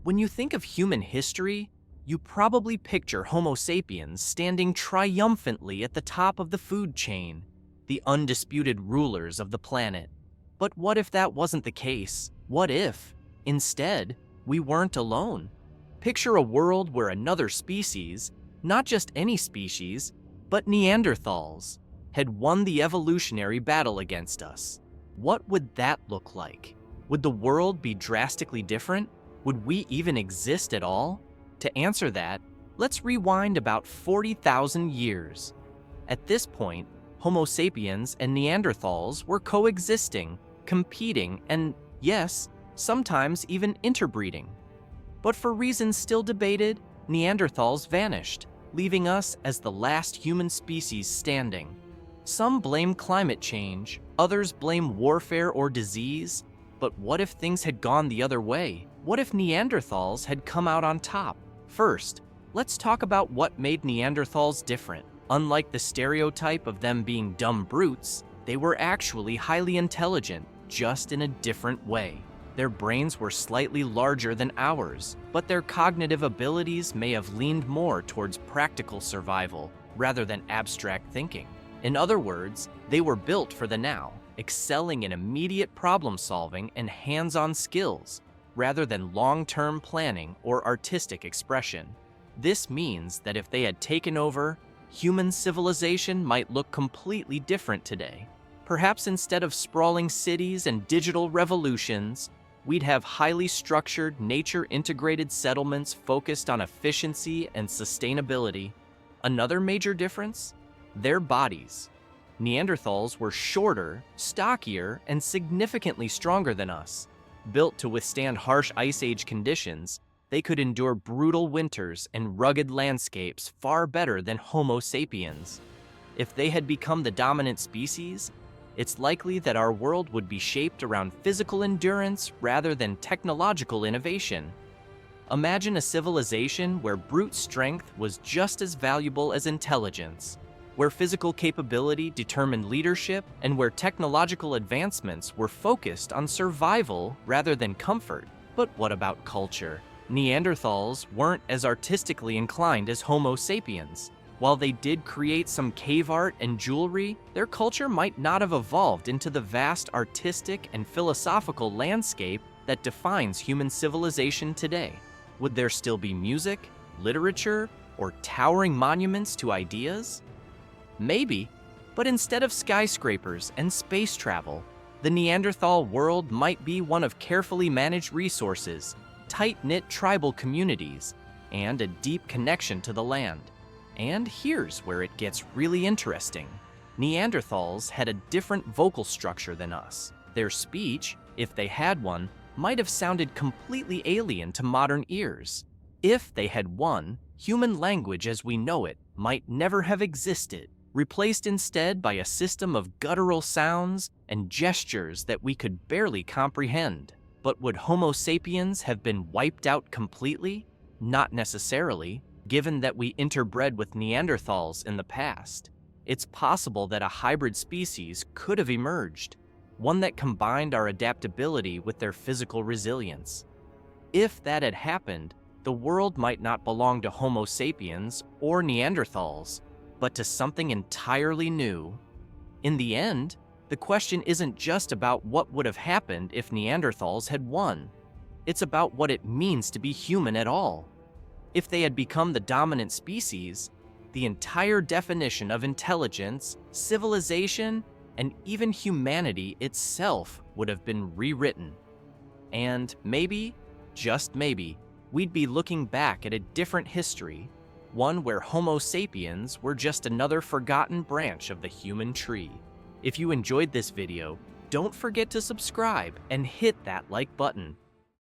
When you think of human history, you probably picture Homo sapiens standing triumphantly at the top of the food chain, the undisputed rulers of the planet. But what if that wasn't the case? What if, instead, we weren't alone? Picture a world where another species, not just any species, but Neanderthals, had won the evolutionary battle against us. What would that look like? Would the world be drastically different? Would we even exist at all? To answer that, let's rewind about 40,000 years. At this point, Homo sapiens and Neanderthals were coexisting, competing, and, yes, sometimes even interbreeding. But for reasons still debated, Neanderthals vanished, leaving us as the last human species standing. Some blame climate change, others blame warfare or disease, but what if things had gone the other way? What if Neanderthals had come out on top? First, let's talk about what made Neanderthals different. Unlike the stereotype of them being dumb brutes, they were actually highly intelligent, just in a different way. Their brains were slightly larger than ours, but their cognitive abilities may have leaned more towards practical survival rather than abstract thinking. In other words, they were built for the now, excelling in immediate problem-solving and hands-on skills, rather than long-term planning or artistic expression. This means that if they had taken over, human civilization might look completely different today. Perhaps instead of sprawling cities and digital revolutions, we'd have highly structured, nature-integrated settlements focused on efficiency and sustainability. Another major difference? Their bodies. Neanderthals were shorter, stockier, and significantly stronger than us. Built to withstand harsh ice age conditions, they could endure brutal winters and rugged landscapes far better than Homo sapiens. If they had become the dominant species, it's likely that our world would be shaped around physical endurance rather than technological innovation. Imagine a civilization where brute strength was just as valuable as intelligence, where physical capability determined leadership, and where technological advancements were focused on survival rather than comfort. But what about culture? Neanderthals weren't as artistically inclined as Homo sapiens. While they did create some cave art and jewelry, their culture might not have evolved into the vast artistic and philosophical landscape that defines human civilization today. Would there still be music, literature, or towering monuments to ideas? Maybe, but instead of skyscrapers and space travel, the Neanderthal world might be one of carefully managed resources, tight-knit tribal communities, and a deep connection to the land. And here's where it gets really interesting. Neanderthals had a different vocal structure than us. Their speech, if they had one, might have sounded completely alien to modern ears. If they had won, human language as we know it might never have existed, replaced instead by a system of guttural sounds and gestures that we could barely comprehend. But would Homo sapiens have been wiped out completely? Not necessarily, given that we interbred with Neanderthals in the past. It's possible that a hybrid species could have emerged, one that combined our adaptability with their physical resilience. If that had happened, the world might not belong to Homo sapiens or Neanderthals, but to something entirely new. In the end, the question isn't just about what would have happened if Neanderthals had won. It's about what it means to be human at all. If they had become the dominant species, the entire definition of intelligence, civilization, and even humanity itself would have been rewritten. And maybe, just maybe, we'd be looking back at a different history, one where Homo sapiens were just another forgotten branch of the human tree. If you enjoyed this video, don't forget to subscribe and hit that like button.